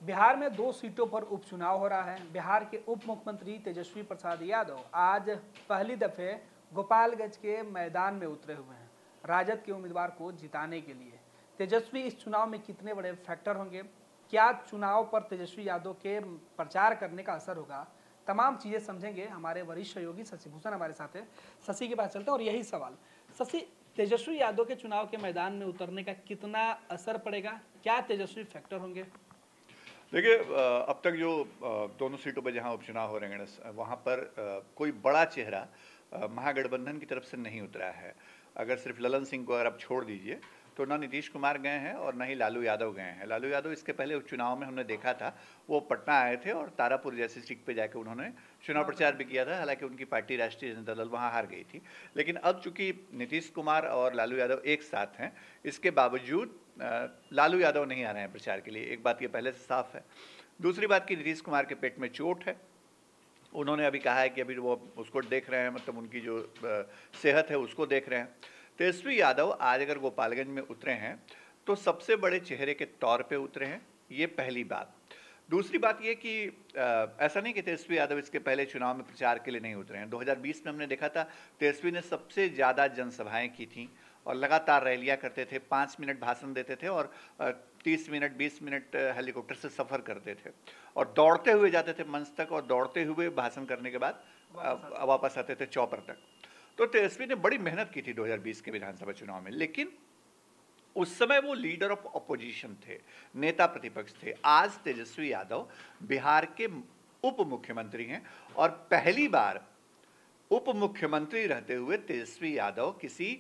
बिहार में 2 सीटों पर उपचुनाव हो रहा है। बिहार के उप मुख्यमंत्री तेजस्वी प्रसाद यादव आज पहली दफे गोपालगंज के मैदान में उतरे हुए हैं राजद के उम्मीदवार को जिताने के लिए। तेजस्वी इस चुनाव में कितने बड़े फैक्टर होंगे, क्या चुनाव पर तेजस्वी यादव के प्रचार करने का असर होगा, तमाम चीजें समझेंगे। हमारे वरिष्ठ सहयोगी शशि भूषण हमारे साथ है। शशि के पास चलते हैं और यही सवाल, शशि, तेजस्वी यादव के चुनाव के मैदान में उतरने का कितना असर पड़ेगा, क्या तेजस्वी फैक्टर होंगे? देखिए, अब तक जो दोनों सीटों पर जहां उपचुनाव हो रहे हैं वहां पर कोई बड़ा चेहरा महागठबंधन की तरफ से नहीं उतरा है। अगर सिर्फ ललन सिंह को अगर आप छोड़ दीजिए तो ना नीतीश कुमार गए हैं और ना ही लालू यादव गए हैं। लालू यादव इसके पहले उपचुनाव में हमने देखा था, वो पटना आए थे और तारापुर जैसी सीट पे जाकर उन्होंने चुनाव प्रचार भी किया था। हालांकि उनकी पार्टी राष्ट्रीय जनता दल वहां हार गई थी। लेकिन अब चूंकि नीतीश कुमार और लालू यादव एक साथ हैं, इसके बावजूद लालू यादव नहीं आ रहे हैं प्रचार के लिए। एक बात ये पहले से साफ है। दूसरी बात कि नीतीश कुमार के पेट में चोट है। उन्होंने अभी कहा है कि अभी वो उसको देख रहे हैं, मतलब उनकी जो सेहत है उसको देख रहे हैं। तेजस्वी यादव आज अगर गोपालगंज में उतरे हैं तो सबसे बड़े चेहरे के तौर पे उतरे हैं, ये पहली बात। दूसरी बात ये कि ऐसा नहीं कि तेजस्वी यादव इसके पहले चुनाव में प्रचार के लिए नहीं उतरे हैं। 2020 में हमने देखा था तेजस्वी ने सबसे ज़्यादा जनसभाएं की थी और लगातार रैलियां करते थे, 5 मिनट भाषण देते थे और 30 मिनट 20 मिनट हेलीकॉप्टर से सफ़र करते थे और दौड़ते हुए जाते थे मंच तक और दौड़ते हुए भाषण करने के बाद वापस आते थे चौपर तक। तो तेजस्वी ने बड़ी मेहनत की थी 2020 के विधानसभा चुनाव में, लेकिन उस समय वो लीडर ऑफ अपोजिशन थे, नेता प्रतिपक्ष थे। आज तेजस्वी यादव बिहार के उप मुख्यमंत्री हैं और पहली बार उप मुख्यमंत्री रहते हुए तेजस्वी यादव किसी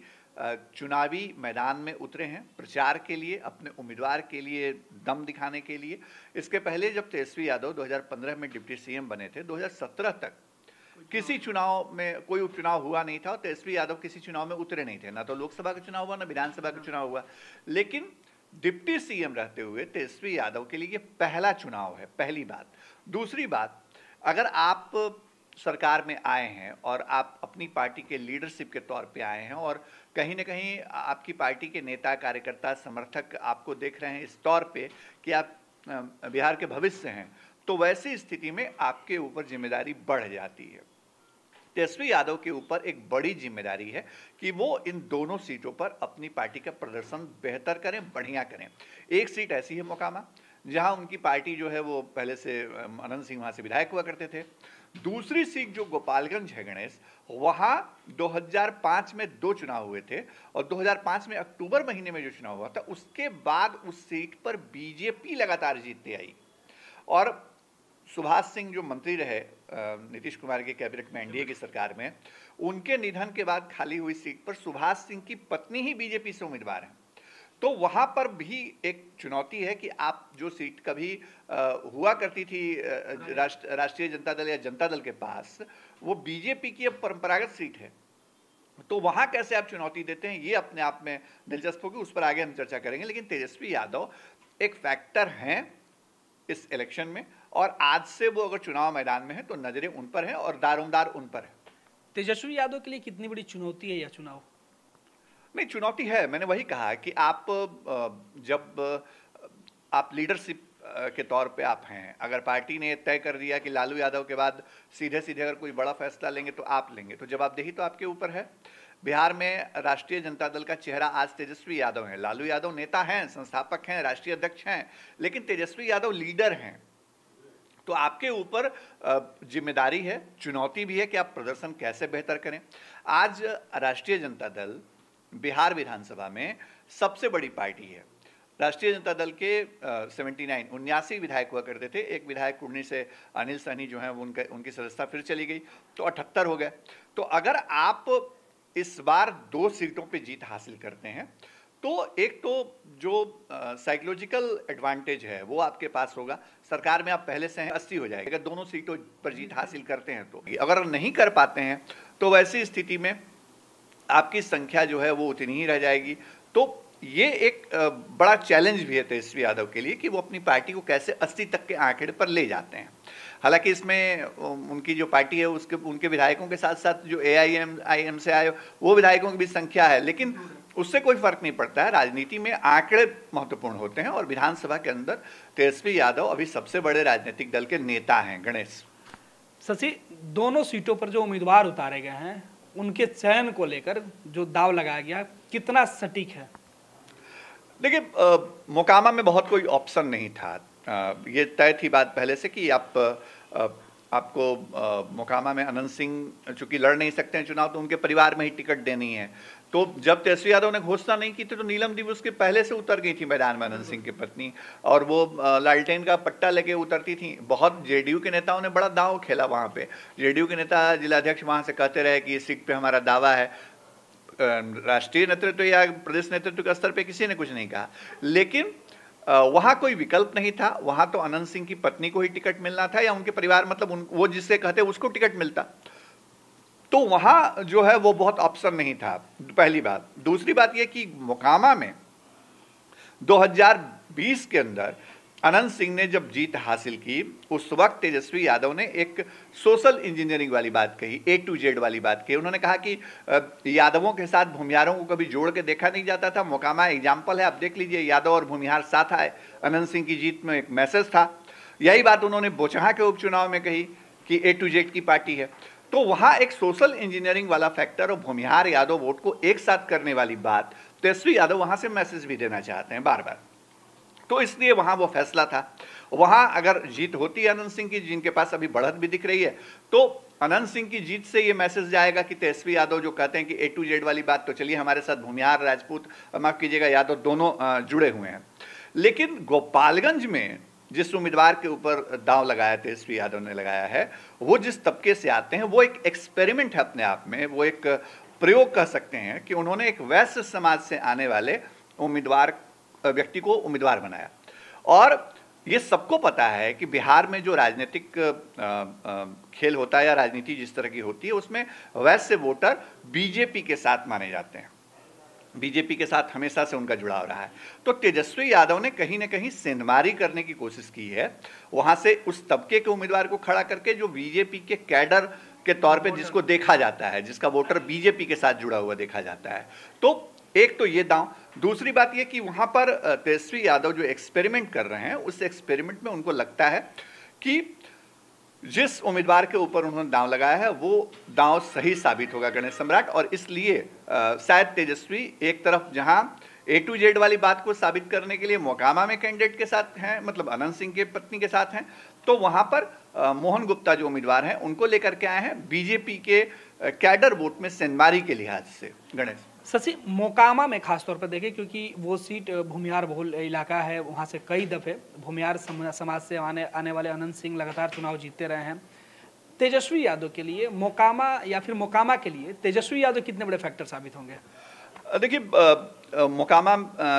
चुनावी मैदान में उतरे हैं प्रचार के लिए, अपने उम्मीदवार के लिए दम दिखाने के लिए। इसके पहले जब तेजस्वी यादव 2015 में डिप्टी सीएम बने थे, 2017 तक किसी चुनाव में कोई उपचुनाव हुआ नहीं था और तेजस्वी यादव किसी चुनाव में उतरे नहीं थे। ना तो लोकसभा का चुनाव हुआ, ना विधानसभा का चुनाव हुआ। लेकिन डिप्टी सीएम रहते हुए तेजस्वी यादव के लिए ये पहला चुनाव है, पहली बात। दूसरी बात, अगर आप सरकार में आए हैं और आप अपनी पार्टी के लीडरशिप के तौर पे आए हैं और कहीं ना कहीं आपकी पार्टी के नेता, कार्यकर्ता, समर्थक आपको देख रहे हैं इस तौर पे कि आप बिहार के भविष्य हैं, तो वैसी स्थिति में आपके ऊपर जिम्मेदारी बढ़ जाती है। तेजस्वी यादव के ऊपर एक बड़ी जिम्मेदारी है कि वो इन दोनों सीटों पर अपनी पार्टी का प्रदर्शन बेहतर करें, बढ़िया करें। एक सीट ऐसी है मोकामा, जहां उनकी पार्टी जो है वो पहले से अनंत सिंह वहां से विधायक हुआ करते थे। दूसरी सीट जो गोपालगंज है गणेश, वहां 2005 में 2 चुनाव हुए थे और 2005 में अक्टूबर महीने में जो चुनाव हुआ था उसके बाद उस सीट पर बीजेपी लगातार जीतती आई और सुभाष सिंह जो मंत्री रहे नीतीश कुमार के कैबिनेट में, एनडीए की सरकार में, उनके निधन के बाद खाली हुई सीट पर सुभाष सिंह की पत्नी ही बीजेपी से उम्मीदवार हैं। तो वहां पर भी एक चुनौती है कि आप जो सीट कभी हुआ करती थी राष्ट्रीय जनता दल या जनता दल के पास, वो बीजेपी की अब परंपरागत सीट है। तो वहां कैसे आप चुनौती देते हैं, ये अपने आप में दिलचस्प होगी, उस पर आगे हम चर्चा करेंगे। लेकिन तेजस्वी यादव एक फैक्टर हैं इस इलेक्शन में और आज से वो अगर चुनाव मैदान में है तो नजरें उन पर हैं और दारोमदार उन पर है। तेजस्वी यादव के लिए कितनी बड़ी चुनौती है यह चुनाव? नहीं, चुनौती है। मैंने वही कहा कि आप जब आप लीडरशिप के तौर पे आप हैं, अगर पार्टी ने तय कर दिया कि लालू यादव के बाद सीधे सीधे अगर कोई बड़ा फैसला लेंगे तो आप लेंगे, तो जवाबदेही तो आपके ऊपर है। बिहार में राष्ट्रीय जनता दल का चेहरा आज तेजस्वी यादव है। लालू यादव नेता हैं, संस्थापक हैं, राष्ट्रीय अध्यक्ष हैं, लेकिन तेजस्वी यादव लीडर हैं। तो आपके ऊपर जिम्मेदारी है, चुनौती भी है कि आप प्रदर्शन कैसे बेहतर करें। आज राष्ट्रीय जनता दल बिहार विधानसभा में सबसे बड़ी पार्टी है। राष्ट्रीय जनता दल के 79 विधायक हुआ करते थे। एक विधायक कुर्नी से अनिल सहनी जो है उनकी सदस्यता फिर चली गई, तो 78 हो गए। तो अगर आप इस बार 2 सीटों पे जीत हासिल करते हैं तो एक तो जो साइकोलॉजिकल एडवांटेज है वो आपके पास होगा। सरकार में आप पहले से हैं, 80 हो जाएगा अगर दोनों सीटों पर जीत हासिल करते हैं। तो अगर नहीं कर पाते हैं तो वैसी स्थिति में आपकी संख्या जो है वो उतनी ही रह जाएगी। तो ये एक बड़ा चैलेंज भी है तेजस्वी यादव के लिए कि वो अपनी पार्टी को कैसे 80 तक के आंकड़े पर ले जाते हैं। हालांकि इसमें उनकी जो पार्टी है उनके विधायकों के साथ साथ जो AIM से आए वो विधायकों की भी संख्या है, लेकिन उससे कोई फर्क नहीं पड़ता है। राजनीति में आंकड़े महत्वपूर्ण होते हैं और विधानसभा के अंदर तेजस्वी यादव अभी सबसे बड़े राजनीतिक दल के नेता हैं। गणेश, शशि, दोनों सीटों पर जो उम्मीदवार उतारे गए हैं उनके चयन को लेकर जो दाव लगाया गया कितना सटीक है? देखिए, मोकामा में बहुत कोई ऑप्शन नहीं था। ये तय थी बात पहले से कि आपको मोकामा में अनंत सिंह चूंकि लड़ नहीं सकते हैं चुनाव, तो उनके परिवार में ही टिकट देनी है। तो जब तेजस्वी यादव ने घोषणा नहीं की थी तो नीलम देवी उसके पहले से उतर गई थी मैदान में, अनंत सिंह की पत्नी, और वो लालटेन का पट्टा लेके उतरती थी। बहुत जेडीयू के नेताओं ने बड़ा दांव खेला वहाँ पे। जेडीयू के नेता जिलाध्यक्ष वहाँ से कहते रहे कि इस सीट पे हमारा दावा है। राष्ट्रीय नेतृत्व या प्रदेश नेतृत्व के स्तर पे किसी ने कुछ नहीं कहा, लेकिन वहां कोई विकल्प नहीं था। वहां तो अनंत सिंह की पत्नी को ही टिकट मिलना था या उनके परिवार, मतलब वो जिससे कहते उसको टिकट मिलता। तो वहां जो है वो बहुत ऑप्शन नहीं था, पहली बात। दूसरी बात यह कि मोकामा में 2020 के अंदर अनंत सिंह ने जब जीत हासिल की, उस वक्त तेजस्वी यादव ने एक सोशल इंजीनियरिंग वाली बात कही, A to Z वाली बात कही। उन्होंने कहा कि यादवों के साथ भूमिहारों को कभी जोड़ के देखा नहीं जाता था। मोकामा एग्जाम्पल है, आप देख लीजिए, यादव और भूमिहार साथ आए। अनंत सिंह की जीत में एक मैसेज था। यही बात उन्होंने बोचहा के उपचुनाव में कही कि A to Z की पार्टी है। तो वहां एक सोशल इंजीनियरिंग वाला फैक्टर और भूमिहार यादव वोट को एक साथ करने वाली बात, तेजस्वी यादव वहां से मैसेज भी देना चाहते हैं बार बार। तो इसलिए वहां वो फैसला था। वहां अगर जीत होती है अनंत सिंह की, जिनके पास अभी बढ़त भी दिख रही है, तो अनंत सिंह की जीत से ये मैसेज जाएगा कि तेजस्वी यादव जो कहते हैं कि A to Z वाली बात, तो चलिए हमारे साथ भूमिहार, राजपूत, माफ कीजिएगा, यादव दोनों जुड़े हुए हैं। लेकिन गोपालगंज में जिस उम्मीदवार के ऊपर दांव लगाया तेजस्वी यादव ने लगाया है, वो जिस तबके से आते हैं, वो एक एक्सपेरिमेंट है अपने आप में। वो एक प्रयोग कह सकते हैं कि उन्होंने एक वैश्य समाज से आने वाले उम्मीदवार व्यक्ति को उम्मीदवार बनाया। और ये सबको पता है कि बिहार में जो राजनीतिक खेल होता है या राजनीति जिस तरह की होती है, उसमें वैश्य वोटर बीजेपी के साथ माने जाते हैं। बीजेपी के साथ हमेशा से उनका जुड़ाव रहा है। तो तेजस्वी यादव ने कहीं ना कहीं सेंधमारी करने की कोशिश की है, वहां से उस तबके के उम्मीदवार को खड़ा करके जो बीजेपी के कैडर के तौर पे जिसको देखा जाता है, जिसका वोटर बीजेपी के साथ जुड़ा हुआ देखा जाता है। तो एक तो ये दांव। दूसरी बात ये कि वहां पर तेजस्वी यादव जो एक्सपेरिमेंट कर रहे हैं, उस एक्सपेरिमेंट में उनको लगता है कि जिस उम्मीदवार के ऊपर उन्होंने दांव लगाया है वो दांव सही साबित होगा, गणेश सम्राट। और इसलिए शायद तेजस्वी एक तरफ जहां A to Z वाली बात को साबित करने के लिए मोकामा में कैंडिडेट के साथ हैं, मतलब अनंत सिंह के पत्नी के साथ हैं, तो वहां पर मोहन गुप्ता जो उम्मीदवार हैं उनको लेकर के आए हैं बीजेपी के कैडर वोट में सेंधमारी के लिहाज से। गणेश, शशि, मोकामा में खासतौर पर देखें क्योंकि वो सीट भूमिहार बहुल इलाका है, वहाँ से कई दफ़े भूमिहार समाज से आने वाले अनंत सिंह लगातार चुनाव जीतते रहे हैं। तेजस्वी यादव के लिए मोकामा या फिर मोकामा के लिए तेजस्वी यादव कितने बड़े फैक्टर साबित होंगे? देखिए, मोकामा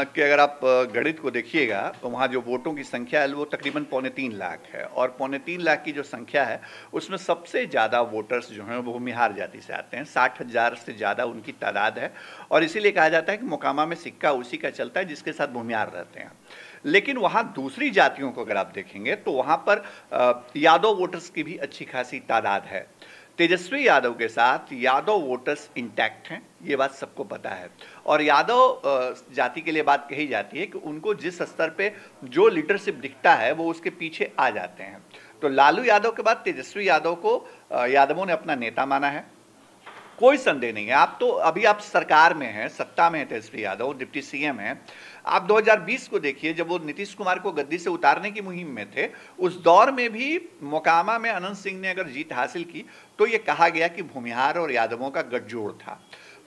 के अगर आप गणित को देखिएगा तो वहाँ जो वोटों की संख्या है वो तकरीबन 3.25 लाख है, और 3.25 लाख की जो संख्या है उसमें सबसे ज़्यादा वोटर्स जो हैं वो भूमिहार जाति से आते हैं। 60,000 से ज़्यादा उनकी तादाद है, और इसीलिए कहा जाता है कि मोकामा में सिक्का उसी का चलता है जिसके साथ भूमिहार रहते हैं। लेकिन वहाँ दूसरी जातियों को अगर आप देखेंगे तो वहाँ पर यादव वोटर्स की भी अच्छी खासी तादाद है। तेजस्वी यादव के साथ यादव वोटर्स इंटैक्ट हैं, ये बात सबको पता है। और यादव जाति के लिए बात कही जाती है कि उनको जिस स्तर पे जो लीडरशिप दिखता है वो उसके पीछे आ जाते हैं। तो लालू यादव के बाद तेजस्वी यादव को यादवों ने अपना नेता माना है, कोई संदेह नहीं है। आप सरकार में हैं, सत्ता में है तेजस्वी यादव, डिप्टी सीएम हैं। आप 2020 को देखिए, जब वो नीतीश कुमार को गद्दी से उतारने की मुहिम में थे, उस दौर में भी मोकामा में अनंत सिंह ने अगर जीत हासिल की तो ये कहा गया कि भूमिहार और यादवों का गठजोड़ था।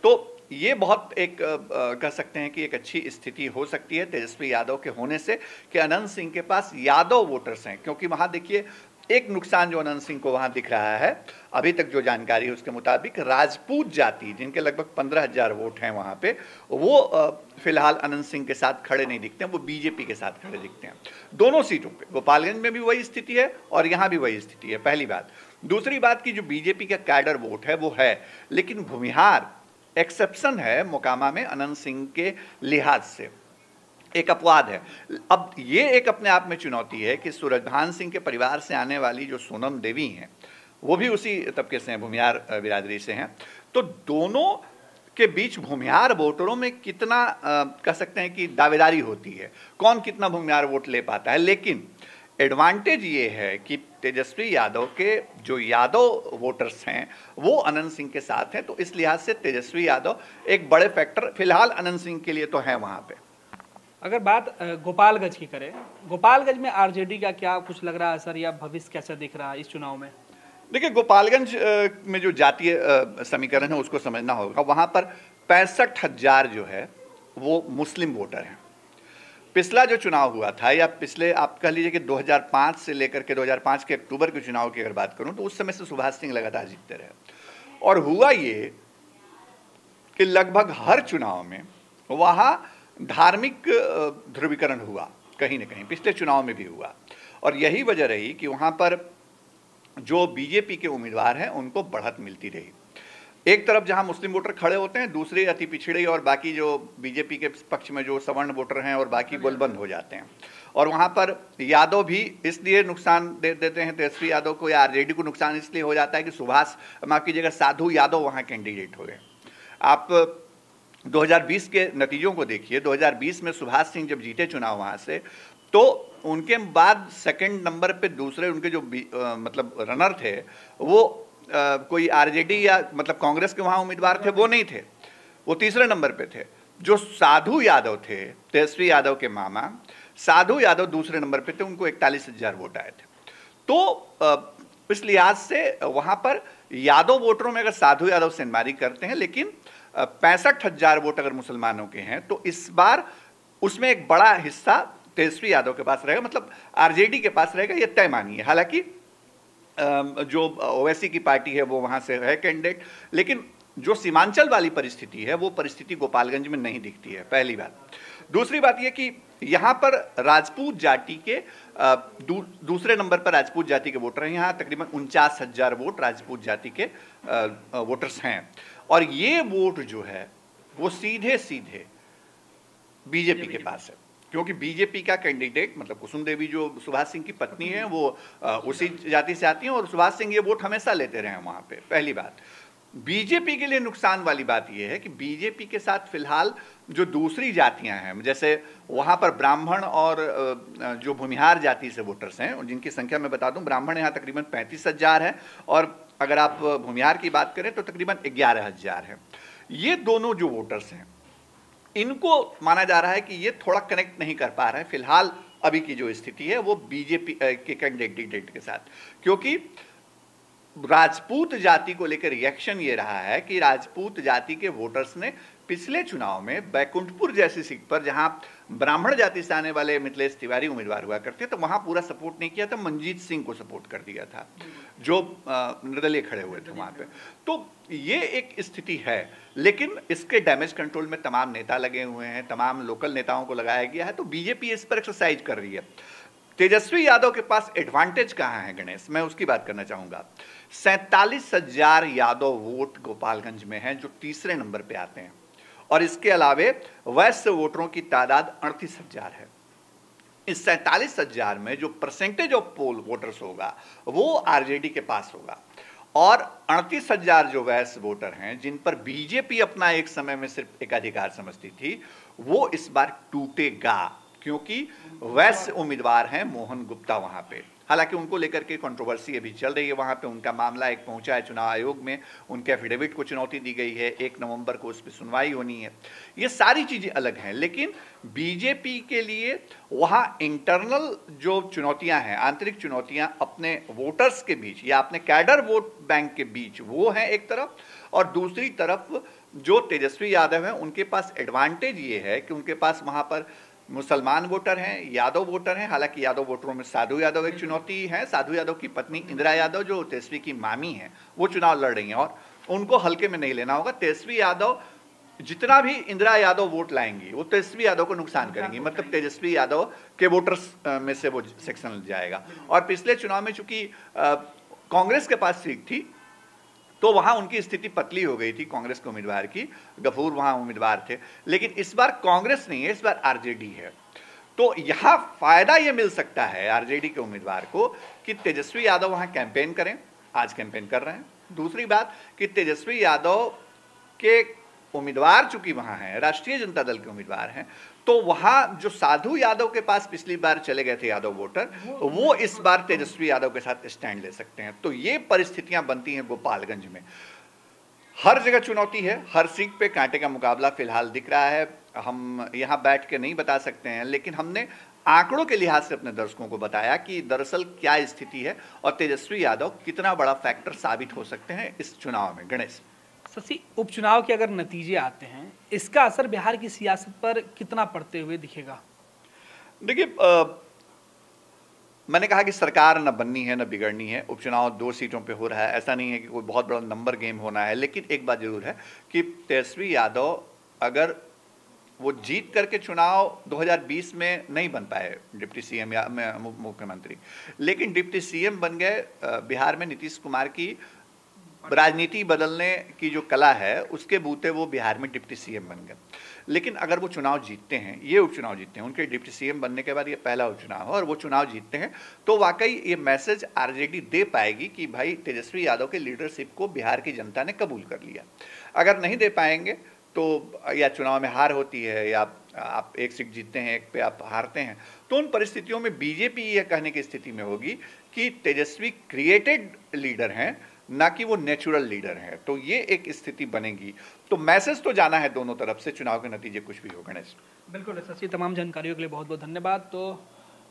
तो ये बहुत एक कह सकते हैं कि एक अच्छी स्थिति हो सकती है तेजस्वी यादव के होने से कि अनंत सिंह के पास यादव वोटर्स हैं। क्योंकि वहां देखिए एक नुकसान जो अनंत सिंह को वहां दिख रहा है, अभी तक जो जानकारी है उसके मुताबिक राजपूत जाति जिनके लगभग 15,000 वोट हैं वहां पे, वो फिलहाल अनंत सिंह के साथ खड़े नहीं दिखते हैं, वो बीजेपी के साथ खड़े दिखते हैं दोनों सीटों पे। गोपालगंज में भी वही स्थिति है और यहाँ भी वही स्थिति है, पहली बात। दूसरी बात की जो बीजेपी का कैडर वोट है वो है, लेकिन भूमिहार एक्सेप्शन है मोकामा में अनंत सिंह के लिहाज से, एक अपवाद है। अब ये एक अपने आप में चुनौती है कि सूरजभान सिंह के परिवार से आने वाली जो सोनम देवी हैं वो भी उसी तबके से हैं, भूमिहार बिरादरी से हैं। तो दोनों के बीच भूमिहार वोटरों में कितना कह सकते हैं कि दावेदारी होती है, कौन कितना भूमिहार वोट ले पाता है। लेकिन एडवांटेज ये है कि तेजस्वी यादव के जो यादव वोटर्स हैं वो अनंत सिंह के साथ हैं, तो इस लिहाज से तेजस्वी यादव एक बड़े फैक्टर फिलहाल अनंत सिंह के लिए तो है वहां पे। अगर बात गोपालगंज की करें, गोपालगंज में आरजेडी का क्या कुछ लग रहा है असर या भविष्य कैसा दिख रहा है इस चुनाव में? देखिए, गोपालगंज में जो जातीय समीकरण है उसको समझना होगा। वहां पर 65,000 जो है वो मुस्लिम वोटर हैं। पिछला जो चुनाव हुआ था, या पिछले आप कह लीजिए कि 2005 से लेकर के 2005 के अक्टूबर के चुनाव की अगर बात करूं, तो उस समय से सुभाष सिंह लगातार जीतते रहे। और हुआ ये कि लगभग हर चुनाव में वहां धार्मिक ध्रुवीकरण हुआ, कहीं ना कहीं पिछले चुनाव में भी हुआ। और यही वजह रही कि वहां पर जो बीजेपी के उम्मीदवार हैं उनको बढ़त मिलती रही। एक तरफ जहां मुस्लिम वोटर खड़े होते हैं, दूसरे अति पिछड़े और बाकी जो बीजेपी के पक्ष में जो सवर्ण वोटर हैं और बाकी गोलबंद हो जाते हैं। और वहां पर यादव भी इसलिए नुकसान दे देते हैं तेजस्वी यादव को, या आरजेडी को नुकसान इसलिए हो जाता है कि सुभाष, माफ कीजिएगा, साधु यादव वहां कैंडिडेट हो गए। आप 2020 के नतीजों को देखिए। 2020 में सुभाष सिंह जब जीते चुनाव वहां से, तो उनके बाद सेकंड नंबर पे दूसरे उनके जो मतलब रनर थे वो कोई आरजेडी या मतलब कांग्रेस के वहां उम्मीदवार थे, वो नहीं थे, वो तीसरे नंबर पे थे। जो साधु यादव थे, तेजस्वी यादव के मामा साधु यादव दूसरे नंबर पे थे, उनको 41,000 वोट आए थे। तो इस लिहाज से वहां पर यादव वोटरों में अगर साधु यादव सेंधमारी करते हैं, लेकिन 65,000 वोट अगर मुसलमानों के हैं, तो इस बार उसमें एक बड़ा हिस्सा तेजस्वी यादव के पास रहेगा, मतलब आरजेडी के पास रहेगा, यह तय मानिए। हालांकि जो ओवैसी की पार्टी है वो वहां से है कैंडिडेट, लेकिन जो सीमांचल वाली परिस्थिति है वो परिस्थिति गोपालगंज में नहीं दिखती है, पहली बात। दूसरी बात यह कि यहां पर राजपूत जाति के दूसरे नंबर पर राजपूत जाति के वोटर हैं। यहां तकरीबन 49,000 वोट राजपूत जाति के वोटर्स हैं। और ये वोट जो है वो सीधे सीधे बीजेपी के पास है, क्योंकि बीजेपी का कैंडिडेट मतलब कुसुम देवी जो सुभाष सिंह की पत्नी है वो उसी जाति से आती हैं, और सुभाष सिंह ये वोट हमेशा लेते रहे हैं वहां पे। पहली बात। बीजेपी के लिए नुकसान वाली बात यह है कि बीजेपी के साथ फिलहाल जो दूसरी जातियां हैं, जैसे वहां पर ब्राह्मण और जो भूमिहार जाति से वोटर्स हैं, जिनकी संख्या मैं बता दूं, ब्राह्मण यहाँ तकरीबन 35,000 है, और अगर आप भूमिहार की बात करें तो तकरीबन 11,000 है। ये दोनों जो वोटर्स हैं, इनको माना जा रहा है कि ये थोड़ा कनेक्ट नहीं कर पा रहे हैं फिलहाल अभी की जो स्थिति है वो बीजेपी के कैंडिडेट के साथ, क्योंकि राजपूत जाति को लेकर रिएक्शन ये रहा है कि राजपूत जाति के वोटर्स ने पिछले चुनाव में बैकुंठपुर जैसी सीट पर, जहां ब्राह्मण जाति से आने वाले मिथिलेश तिवारी उम्मीदवार हुआ करते, तो वहां पूरा सपोर्ट नहीं किया था, मंजीत सिंह को सपोर्ट कर दिया था जो निर्दलीय खड़े हुए थे वहां पे। तो ये एक स्थिति है, लेकिन इसके डैमेज कंट्रोल में तमाम नेता लगे हुए हैं, तमाम लोकल नेताओं को लगाया गया है, तो बीजेपी इस पर एक्सरसाइज कर रही है। तेजस्वी यादव के पास एडवांटेज कहां है गणेश, मैं उसकी बात करना चाहूंगा। 47,000 यादव वोट गोपालगंज में हैं जो तीसरे नंबर पे आते हैं, और इसके अलावे वैश्य वोटरों की तादाद 38,000 है। इस 47,000 में जो परसेंटेज ऑफ पोल वोटर्स होगा वो आरजेडी के पास होगा, और 38,000 जो वैश्य वोटर हैं जिन पर बीजेपी अपना एक समय में सिर्फ एकाधिकार समझती थी, वो इस बार टूटेगा, क्योंकि वैश्य उम्मीदवार हैं मोहन गुप्ता वहां पे। हालांकि उनको लेकर के कंट्रोवर्सी अभी चल रही है वहां पे, उनका मामला एक पहुंचा है चुनाव आयोग में, उनके एफिडेविट को चुनौती दी गई है, 1 नवंबर को उस पर सुनवाई होनी है। ये सारी चीजें अलग हैं, लेकिन बीजेपी के लिए वहां इंटरनल जो चुनौतियां हैं, आंतरिक चुनौतियां अपने वोटर्स के बीच या अपने कैडर वोट बैंक के बीच, वो है एक तरफ, और दूसरी तरफ जो तेजस्वी यादव हैं उनके पास एडवांटेज ये है कि उनके पास वहां पर मुसलमान वोटर हैं, यादव वोटर हैं। हालांकि यादव वोटरों में साधु यादव एक चुनौती है। साधु यादव की पत्नी इंदिरा यादव जो तेजस्वी की मामी हैं, वो चुनाव लड़ रही हैं, और उनको हल्के में नहीं लेना होगा। तेजस्वी यादव जितना भी इंदिरा यादव वोट लाएंगी वो तेजस्वी यादव को नुकसान करेंगी, मतलब तेजस्वी यादव के वोटर्स में से वो सेक्शन जाएगा। और पिछले चुनाव में चूंकि कांग्रेस के पास सीट थी तो वहां उनकी स्थिति पतली हो गई थी कांग्रेस के उम्मीदवार की, गफूर वहां उम्मीदवार थे, लेकिन इस बार कांग्रेस नहीं है, इस बार आरजेडी है। तो यहां फायदा यह मिल सकता है आरजेडी के उम्मीदवार को कि तेजस्वी यादव वहां कैंपेन करें, आज कैंपेन कर रहे हैं। दूसरी बात कि तेजस्वी यादव के उम्मीदवार चूंकि वहां हैं, राष्ट्रीय जनता दल के उम्मीदवार हैं, तो वहां जो साधु यादव के पास पिछली बार चले गए थे यादव वोटर, वो इस बार तेजस्वी यादव के साथ स्टैंड ले सकते हैं। तो ये परिस्थितियां बनती हैं गोपालगंज में। हर जगह चुनौती है, हर सीट पे कांटे का मुकाबला फिलहाल दिख रहा है। हम यहां बैठ के नहीं बता सकते हैं, लेकिन हमने आंकड़ों के लिहाज से अपने दर्शकों को बताया कि दरअसल क्या स्थिति है और तेजस्वी यादव कितना बड़ा फैक्टर साबित हो सकते हैं इस चुनाव में। गणेश, शशि, उपचुनाव के अगर नतीजे आते हैं, इसका असर बिहार की सियासत पर कितना पड़ते हुए दिखेगा? देखिए, मैंने कहा कि सरकार न बननी है न बिगड़नी है। उपचुनाव 2 सीटों पे हो रहा है, ऐसा नहीं है कि कोई बहुत बड़ा नंबर गेम होना है। लेकिन एक बात जरूर है कि तेजस्वी यादव अगर वो जीत करके चुनाव 2020 में नहीं बन पाए डिप्टी सीएम या मुख्यमंत्री, लेकिन डिप्टी सीएम बन गए। बिहार में नीतीश कुमार की राजनीति बदलने की जो कला है, उसके बूते वो बिहार में डिप्टी सीएम बन गए। लेकिन अगर वो चुनाव जीतते हैं, ये उपचुनाव जीतते हैं, उनके डिप्टी सीएम बनने के बाद ये पहला उपचुनाव है और वो चुनाव जीतते हैं, तो वाकई ये मैसेज आरजेडी दे पाएगी कि भाई तेजस्वी यादव के लीडरशिप को बिहार की जनता ने कबूल कर लिया। अगर नहीं दे पाएंगे तो या चुनाव में हार होती है या आप एक सीट जीतते हैं, एक पे आप हारते हैं, तो उन परिस्थितियों में बीजेपी यह कहने की स्थिति में होगी कि तेजस्वी क्रिएटेड लीडर हैं, ना कि वो नेचुरल लीडर हैं। तो ये एक स्थिति बनेगी। तो मैसेज तो जाना है दोनों तरफ से, चुनाव के नतीजे कुछ भी हो। गणेश, बिल्कुल शशि, तमाम जानकारियों के लिए बहुत बहुत धन्यवाद। तो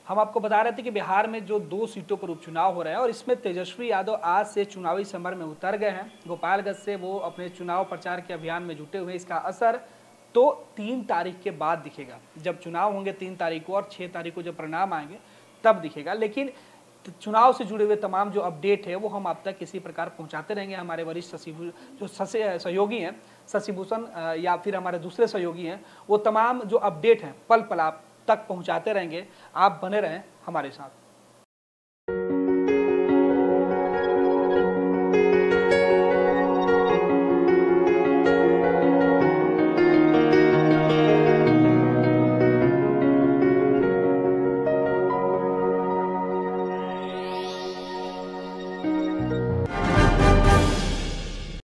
हम आपको बता रहे थे कि बिहार में जो 2 सीटों पर उपचुनाव हो रहे हैं और इसमें तेजस्वी यादव आज से चुनावी समर में उतर गए हैं। गोपालगंज से वो अपने चुनाव प्रचार के अभियान में जुटे हुए हैं। इसका असर तो 3 तारीख के बाद दिखेगा। जब चुनाव होंगे 3 तारीख को और 6 तारीख को जब परिणाम आएंगे तब दिखेगा। लेकिन चुनाव से जुड़े हुए तमाम जो अपडेट है वो हम आप तक किसी प्रकार पहुंचाते रहेंगे। हमारे वरिष्ठ जो सहयोगी हैं, शशि भूषण या फिर हमारे दूसरे सहयोगी हैं, वो तमाम जो अपडेट हैं पल पल आप तक पहुंचाते रहेंगे। आप बने रहें हमारे साथ।